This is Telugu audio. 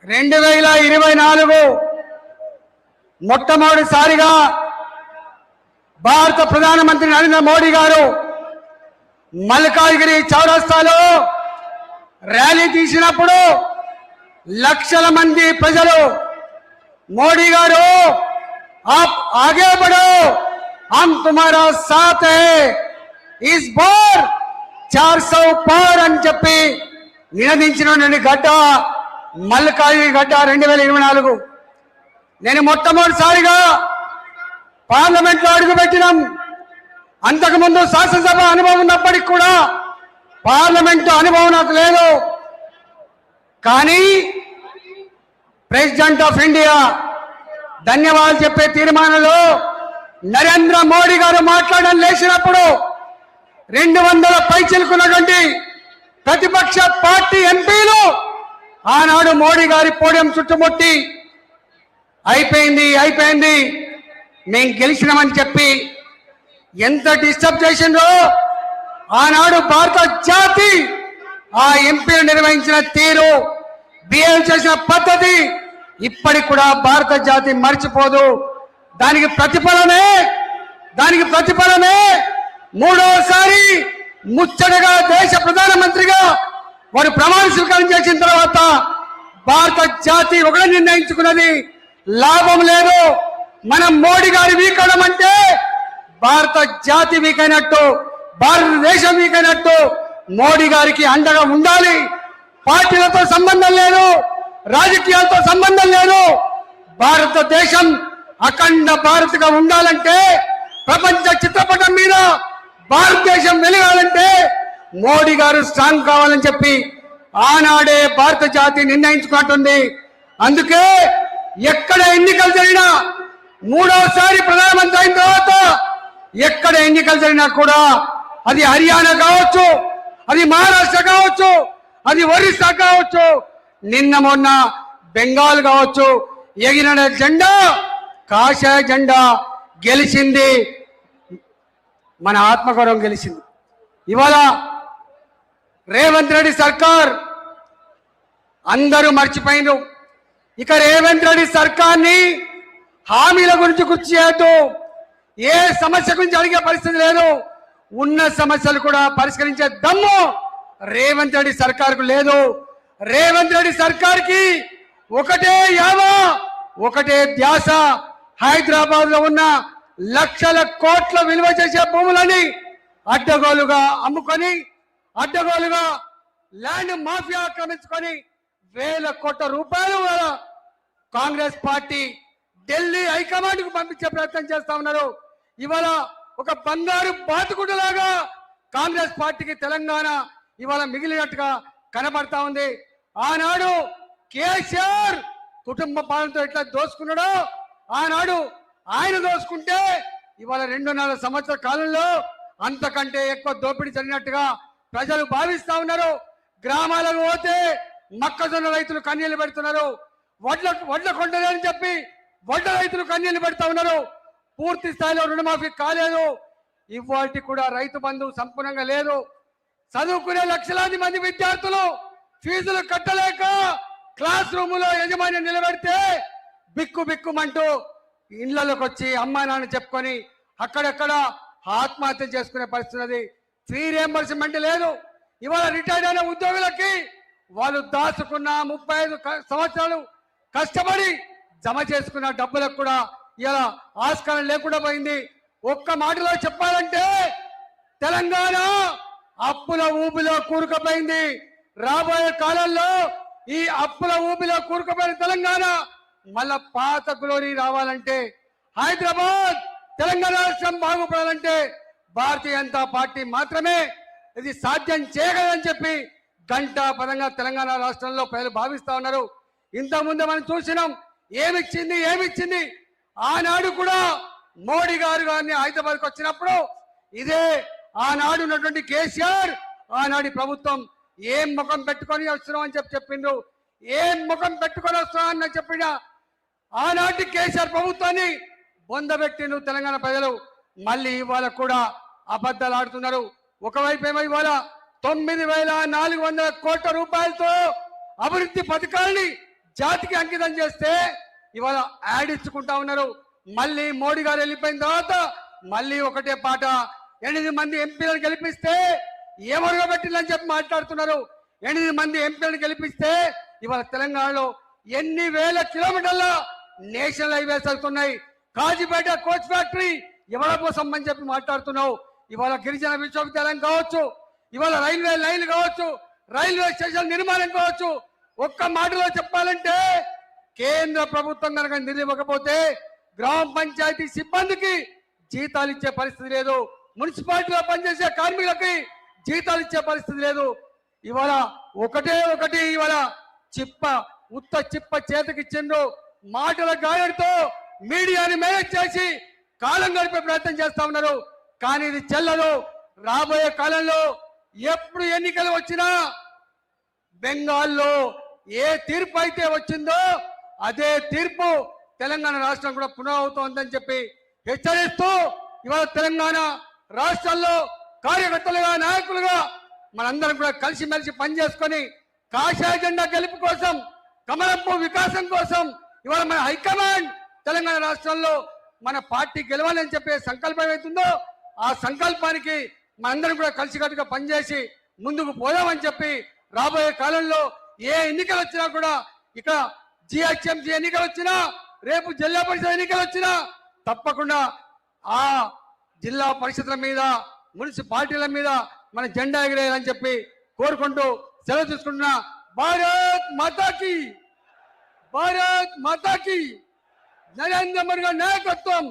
2024 మొట్టమొదటిసారిగా భారత ప్రధానమంత్రి నరేంద్ర మోడీ గారు మల్కాజ్గిరి చౌరస్తాలో ర్యాలీ తీసినప్పుడు లక్షల మంది ప్రజలు మోడీ గారు आप आगे बढ़ो हम तुम्हारा साथ है इस बार 400 पार అని చెప్పి నినదించిన గడ్డ మల్కాజ్గిరి గడ్డ 2024 నేను మొట్టమొదటిసారిగా పార్లమెంట్ లో అడుగుపెట్టినాం. అంతకుముందు శాసనసభ అనుభవం ఉన్నప్పటికీ కూడా పార్లమెంట్ అనుభవం నాకు లేదు. కానీ ప్రెసిడెంట్ ఆఫ్ ఇండియా ధన్యవాదాలు చెప్పే తీర్మానంలో నరేంద్ర మోడీ గారు మాట్లాడడం లేచినప్పుడు 200 పైచిలుకున్నటువంటి ప్రతిపక్ష పార్టీ ఎంపీలు ఆనాడు మోడీ గారి పోడియం చుట్టుముట్టి అయిపోయింది మేము గెలిచినామని చెప్పి ఎంత డిస్టర్బ్ చేసిందో ఆనాడు భారత జాతి ఆ ఎంపీలు నిర్వహించిన తీరు, బిహేవ్ చేసిన పద్ధతి ఇప్పటికి కూడా భారత జాతి మర్చిపోదు. దానికి ప్రతిఫలమే మూడోసారి ముచ్చటగా దేశ ప్రధానమంత్రిగా వారు ప్రమాణ స్వీకారం చేసిన తర్వాత భారత జాతి ఒకటి నిర్ణయించుకున్నది, లాభం లేదు. మనం మోడీ గారి వీకడం అంటే భారత జాతి వీకైనట్టు, భారతదేశం వీకైనట్టు. మోడీ గారికి అండగా ఉండాలి. పార్టీలతో సంబంధం లేదు, రాజకీయాలతో సంబంధం లేదు. భారతదేశం అఖండ భారత్గా ఉండాలంటే, ప్రపంచ చిత్రపటం మీద భారతదేశం వెలగాలంటే మోడీ గారు స్ట్రాంగ్ కావాలని చెప్పి ఆనాడే భారత జాతి నిర్ణయించుకుంటుంది. అందుకే ఎక్కడ ఎన్నికలు జరిగినా, మూడోసారి ప్రధానమంత్రి అయిన తర్వాత ఎక్కడ ఎన్నికలు జరిగినా కూడా అది హర్యానా కావచ్చు, అది మహారాష్ట్ర కావచ్చు, అది ఒరిస్సా కావచ్చు, నిన్న మొన్న బెంగాల్ కావచ్చు, ఎగిరిన జెండా కాషాయ జెండా గెలిచింది. మన ఆత్మగౌరవం గెలిచింది. ఇవాళ రేవంత్ రెడ్డి సర్కార్ అందరూ మర్చిపోయినారు. ఇక రేవంత్ రెడ్డి సర్కార్ని హామీల గురించి గుర్చేయద్దు, ఏ సమస్య గురించి అడిగే పరిస్థితి లేదు. ఉన్న సమస్యలు కూడా పరిష్కరించే దమ్ము రేవంత్ రెడ్డి సర్కార్కు లేదు. రేవంత్ రెడ్డి సర్కార్కి ఒకటే యావ, ఒకటే ధ్యాస. హైదరాబాద్ లో ఉన్న లక్షల కోట్ల విలువ చేసే భూములని అడ్డగోలుగా అమ్ముకొని, అడ్డగోలుగా ల్యాండ్ మాఫియా ఆక్రమించుకొని వేల కోట్ల రూపాయలు కాంగ్రెస్ పార్టీ ఢిల్లీ హైకమాండ్ కు పంపించే ప్రయత్నం చేస్తా ఉన్నారు. ఇవాళ ఒక బంగారు బాతుకుడులాగా కాంగ్రెస్ పార్టీకి తెలంగాణ ఇవాళ మిగిలినట్టుగా కనబడతా ఉంది. ఆనాడు కేసీఆర్ కుటుంబ పాలనతో ఎట్లా దోసుకున్నాడో ఆనాడు ఆయన దోసుకుంటే ఇవాళ 2.5 సంవత్సరాల కాలంలో అంతకంటే ఎక్కువ దోపిడీ జరిగినట్టుగా ప్రజలు భావిస్తా ఉన్నారు. గ్రామాలకు పోతే మొక్కజొన్న రైతులు కన్నీళ్లు పెడుతున్నారు. వడ్ల కొండలేని చెప్పి వడ్ల రైతులు కన్నీళ్లు పెడతా ఉన్నారు. పూర్తి స్థాయిలో రుణమాఫీ కాలేదు. ఇవాటి కూడా రైతు బంధు సంపూర్ణంగా లేదు. చదువుకునే లక్షలాది మంది విద్యార్థులు ఫీజులు కట్టలేక క్లాస్ రూమ్ లో యజమాని నిలబెడితే బిక్కుమంటూ ఇళ్లలోకి వచ్చి అమ్మా నాన్న చెప్పుకొని అక్కడక్కడ ఆత్మహత్య చేసుకునే పరిస్థితి. ఫ్రీ రియంబర్స్మెంట్ లేదు. ఇవాళ రిటైర్డ్ అయిన ఉద్యోగులకి వాళ్ళు దాచుకున్న 35 సంవత్సరాలు కష్టపడి జమ చేసుకున్న డబ్బులకు కూడా ఇలా ఆస్కారం లేకుండా పోయింది. ఒక్క మాటలో చెప్పాలంటే తెలంగాణ అప్పుల ఊబిలో కూరుకుపోయింది. రాబోయే కాలంలో ఈ అప్పుల ఊబిలో కూరుకుపోయిన తెలంగాణ మళ్ళా పాత గ్లోరీ రావాలంటే, హైదరాబాద్ తెలంగాణ రాష్ట్రం బాగుపడాలంటే భారతీయ జనతా పార్టీ మాత్రమే ఇది సాధ్యం చేయగలదని చెప్పి గంటా పదంగా తెలంగాణ రాష్ట్రంలో ప్రజలు భావిస్తా ఉన్నారు. ఇంతకుముందు మనం చూసినాం ఏమిచ్చింది. ఆనాడు కూడా మోడీ గారిని హైదరాబాద్కి వచ్చినప్పుడు ఇదే ఆనాడు ఉన్నటువంటి కేసీఆర్ ఆనాడి ప్రభుత్వం ఏం ముఖం పెట్టుకొని వస్తున్నాం అని చెప్పిండ్రు. ఏం ముఖం పెట్టుకొని వస్తున్నాం అని చెప్పిన ఆనాటి కేసీఆర్ ప్రభుత్వాన్ని బొందబెట్టిండ్రు తెలంగాణ ప్రజలు. మళ్ళీ ఇవాళ కూడా అబద్ధాలు ఆడుతున్నారు. ఒకవైపు ఏమో ఇవాళ 9,400 కోట్ల రూపాయలతో అభివృద్ధి పథకాలని జాతికి అంకితం చేస్తే ఇవాళ యాడ్ ఇచ్చుకుంటా ఉన్నారు. మళ్ళీ మోడీ గారు వెళ్ళిపోయిన తర్వాత మళ్ళీ ఒకటే పాట, 8 మంది ఎంపీలను గెలిపిస్తే ఏమరుగా పెట్టిందని చెప్పి మాట్లాడుతున్నారు. 8 మంది ఎంపీలను గెలిపిస్తే ఇవాళ తెలంగాణలో ఎన్ని వేల కిలోమీటర్ల నేషనల్ హైవేస్ అవుతున్నాయి. కాజీపేట కోచ్ ఫ్యాక్టరీ ఎవరి కోసం అని చెప్పి మాట్లాడుతున్నావు. ఇవాళ గిరిజన విశ్వవిద్యాలయం కావచ్చు, ఇవాళ రైల్వే లైన్లు కావచ్చు, రైల్వే స్టేషన్ నిర్మాణం కావచ్చు. ఒక్క మాటలో చెప్పాలంటే కేంద్ర ప్రభుత్వం కనుక నిధులు ఇవ్వకపోతే గ్రామ పంచాయతీ సిబ్బందికి జీతాలు ఇచ్చే పరిస్థితి లేదు, మున్సిపాలిటీలో పనిచేసే కార్మికులకి జీతాలు ఇచ్చే పరిస్థితి లేదు. ఇవాళ ఒకటి ఇవాళ ఉత్త చిప్ప చేతికిచ్చిండ్రు. మాటల గాయడితో మీడియాని మేనేజ్ చేసి కాలం గడిపే ప్రయత్నం చేస్తా ఉన్నారు. కానీ ఇది చెల్లదు. రాబోయే కాలంలో ఎప్పుడు ఎన్నికలు వచ్చినా బెంగాల్లో ఏ తీర్పు అయితే వచ్చిందో అదే తీర్పు తెలంగాణ రాష్ట్రం కూడా పునరావృతమవుతుందని చెప్పి హెచ్చరిస్తూ ఇవాళ తెలంగాణ రాష్ట్రంలో కార్యకర్తలుగా నాయకులుగా మనందరం కూడా కలిసిమెలిసి పనిచేసుకొని కాషాయ జెండా గెలుపు కోసం, కమలంపు వికాసం కోసం ఇవాళ మన హైకమాండ్ తెలంగాణ రాష్ట్రంలో మన పార్టీ గెలవాలని చెప్పే సంకల్పం అవుతుందో ఆ సంకల్పానికి మనందరం కూడా కలిసికట్టుగా పనిచేసి ముందుకు పోదామని చెప్పి రాబోయే కాలంలో ఏ ఎన్నికలు వచ్చినా కూడా ఇక జిహెచ్ఎంసీ ఎన్నికలు వచ్చినా రేపు జిల్లా పరిషత్ ఎన్నికలు వచ్చినా తప్పకుండా ఆ జిల్లా పరిషత్ల మీద మున్సిపాలిటీల మీద మన జెండా ఎగిరేయాలని చెప్పి కోరుకుంటూ సెలవు తీసుకుంటున్నా. భారత్ మాతాకి, భారత్ మాతాకి, నరేంద్ర మోడీ గారి నాయకత్వం.